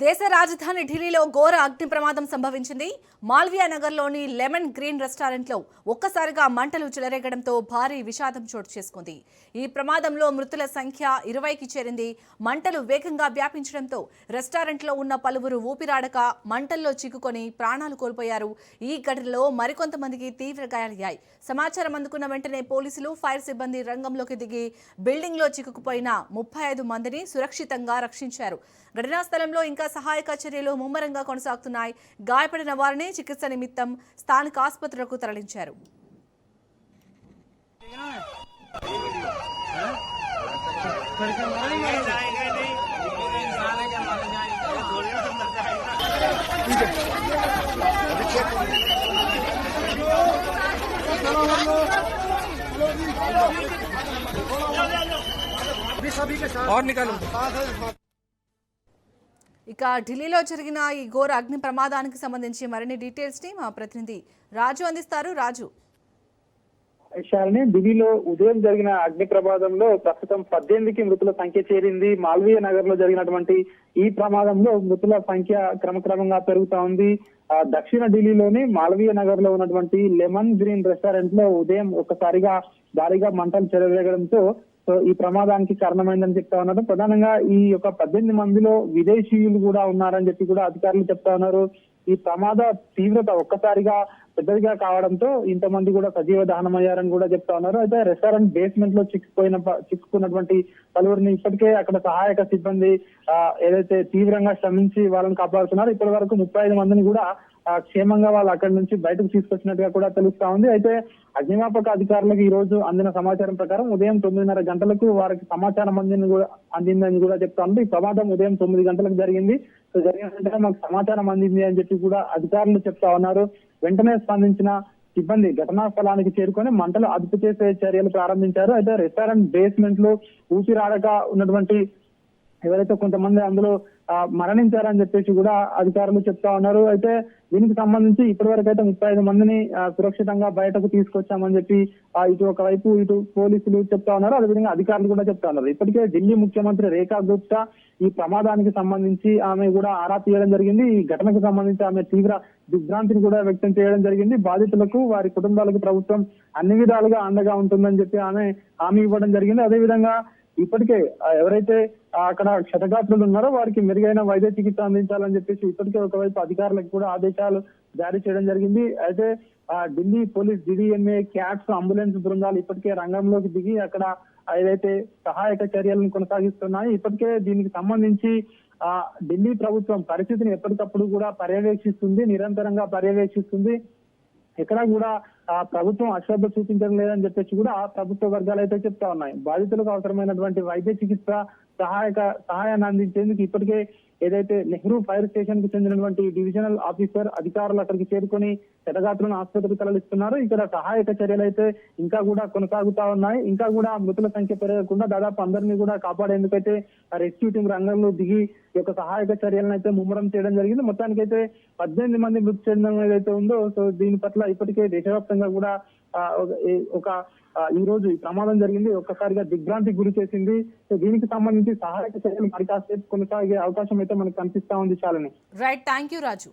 దేశ రాజధాని ఢిల్లీలో ఘోర అగ్ని ప్రమాదం సంభవించింది. మాల్వియా నగర్లోని లెమన్ గ్రీన్ రెస్టారెంట్లో ఒక్కసారిగా మంటలు చెలరేగడంతో భారీ విషాదం చోటు చేసుకుంది. ఈ ప్రమాదంలో మృతుల సంఖ్య 20కి చేరింది. మంటలు వేగంగా వ్యాపించడంతో రెస్టారెంట్లో ఉన్న పలువురు ఊపిరాడక మంటల్లో చిక్కుకొని ప్రాణాలు కోల్పోయారు. ఈ ఘటనలో మరికొంతమందికి తీవ్ర గాయాలయ్యాయి. సమాచారం అందుకున్న వెంటనే పోలీసులు, ఫైర్ సిబ్బంది రంగంలోకి దిగి బిల్డింగ్లో చిక్కుకుపోయిన 35 మందిని సురక్షితంగా రక్షించారు. ఘటనా స్థలంలో ఇంకా సహాయక చర్యలు ముమ్మరంగా కొనసాగుతున్నాయి. గాయపడిన వారిని చికిత్స నిమిత్తం స్థానిక ఆసుపత్రులకు తరలించారు. ఇక ఢిల్లీలో జరిగిన ఈ ఘోర అగ్ని ప్రమాదానికి సంబంధించి మరిన్ని డీటెయిల్స్ ని మా ప్రతినిధి రాజు అందిస్తారు. రాజు, ఢిల్లీలో ఉదయం జరిగిన అగ్ని ప్రమాదంలో ప్రస్తుతం 18కి మృతుల సంఖ్య చేరింది. మాల్వియా నగర్ లో జరిగినటువంటి ఈ ప్రమాదంలో మృతుల సంఖ్య క్రమక్రమంగా పెరుగుతా ఉంది. దక్షిణ ఢిల్లీలోని మాల్వియా నగర్ లో ఉన్నటువంటి లెమన్ గ్రీన్ రెస్టారెంట్ లో ఉదయం ఒక్కసారిగా భారీగా మంటలు చెలరేగడంతో ఈ ప్రమాదానికి కారణమైందని చెప్తా ఉన్నారు. ప్రధానంగా ఈ యొక్క 18 మందిలో విదేశీయులు కూడా ఉన్నారని చెప్పి కూడా అధికారులు చెప్తా ఉన్నారు. ఈ ప్రమాద తీవ్రత ఒక్కసారిగా పెద్దదిగా కావడంతో ఇంతమంది కూడా సజీవ దహనమయ్యారని కూడా చెప్తా ఉన్నారు. అయితే రెస్టారెంట్ బేస్మెంట్ లో చిక్కుకున్నటువంటి పలువురిని ఇప్పటికే అక్కడ సహాయక సిబ్బంది ఏదైతే తీవ్రంగా శ్రమించి వాళ్ళని కాపాడుతున్నారు. ఇప్పటి వరకు 35 మందిని కూడా క్షేమంగా వాళ్ళు అక్కడి నుంచి బయటకు తీసుకొచ్చినట్టుగా కూడా తెలుస్తా ఉంది. అయితే అగ్నిమాపక అధికారులకు ఈ రోజు అందిన సమాచారం ప్రకారం ఉదయం 9:30 గంటలకు వారికి సమాచారం అందిందని కూడా చెప్తా ఉంది. ఈ ప్రమాదం ఉదయం 9 గంటలకు జరిగింది. జరిగిన వెంటనే మాకు సమాచారం అందింది అని చెప్పి కూడా అధికారులు చెప్తా ఉన్నారు. వెంటనే స్పందించిన సిబ్బంది ఘటనా స్థలానికి చేరుకొని మంటలు అదుపు చేసే చర్యలు ప్రారంభించారు. అయితే రెస్టారెంట్ బేస్మెంట్ లో ఊపిరాడక ఉన్నటువంటి ఎవరైతే కొంతమంది అందులో మరణించారని చెప్పేసి కూడా అధికారులు చెప్తా ఉన్నారు. అయితే దీనికి సంబంధించి ఇప్పటి వరకు అయితే 35 మందిని సురక్షితంగా బయటకు తీసుకొచ్చామని చెప్పి ఇటు ఒకవైపు ఇటు పోలీసులు చెప్తా ఉన్నారు. అదేవిధంగా అధికారులు కూడా చెప్తా ఉన్నారు. ఇప్పటికే ఢిల్లీ ముఖ్యమంత్రి రేఖా గుప్తా ఈ ప్రమాదానికి సంబంధించి ఆమె కూడా ఆరా తీయడం జరిగింది. ఈ ఘటనకు సంబంధించి ఆమె తీవ్ర దిగ్భ్రాంతిని కూడా వ్యక్తం చేయడం జరిగింది. బాధితులకు, వారి కుటుంబాలకు ప్రభుత్వం అన్ని విధాలుగా అండగా ఉంటుందని చెప్పి ఆమె హామీ ఇవ్వడం జరిగింది. అదేవిధంగా ఇప్పటికే ఎవరైతే అక్కడ క్షతగాత్రులు ఉన్నారో వారికి మెరుగైన వైద్య చికిత్స అందించాలని చెప్పేసి ఇప్పటికే ఒకవైపు అధికారులకు కూడా ఆదేశాలు జారీ చేయడం జరిగింది. అయితే Delhi police, DDMA, cats, ambulance బృందాలు ఇప్పటికే రంగంలోకి దిగి అక్కడ ఏదైతే సహాయక చర్యలను కొనసాగిస్తున్నాయి. ఇప్పటికే దీనికి సంబంధించి ఢిల్లీ ప్రభుత్వం పరిస్థితిని ఎప్పటికప్పుడు కూడా పర్యవేక్షిస్తుంది, నిరంతరంగా పర్యవేక్షిస్తుంది. ఎక్కడా కూడా ప్రభుత్వం అశ్రద్ధ చూపించడం లేదని చెప్పేసి కూడా ప్రభుత్వ వర్గాలు అయితే చెప్తా ఉన్నాయి. బాధితులకు అవసరమైనటువంటి వైద్య చికిత్స సహాయాన్ని అందించేందుకు ఇప్పటికే ఏదైతే నెహ్రూ ఫైర్ స్టేషన్ కు చెందినటువంటి డివిజనల్ ఆఫీసర్ అధికారులు అక్కడికి చేరుకొని క్షతగాత్రులను ఆసుపత్రికి తరలిస్తున్నారు. ఇక్కడ సహాయక చర్యలు అయితే ఇంకా కూడా కొనసాగుతా ఉన్నాయి. ఇంకా కూడా మృతుల సంఖ్య పెరగకుండా దాదాపు అందరినీ కూడా కాపాడేందుకైతే రెస్క్యూ టీం రంగంలో దిగి ఈ యొక్క సహాయక చర్యలను అయితే ముమ్మరం చేయడం జరిగింది. మొత్తానికైతే 18 మంది మృతి చెందడం ఏదైతే ఉందో దీని పట్ల ఇప్పటికే దేశవ్యాప్తంగా కూడా ఈ రోజు ఈ ప్రమాదం జరిగింది. ఒక్కసారిగా దిగ్భ్రాంతికి గురి చేసింది. సో దీనికి సంబంధించి సహాయక చర్యలు మరి కాసేపు కొనసాగే అవకాశం అయితే మనకు కనిపిస్తా ఉంది. చాలని రైట్, థ్యాంక్ యూ రాజు.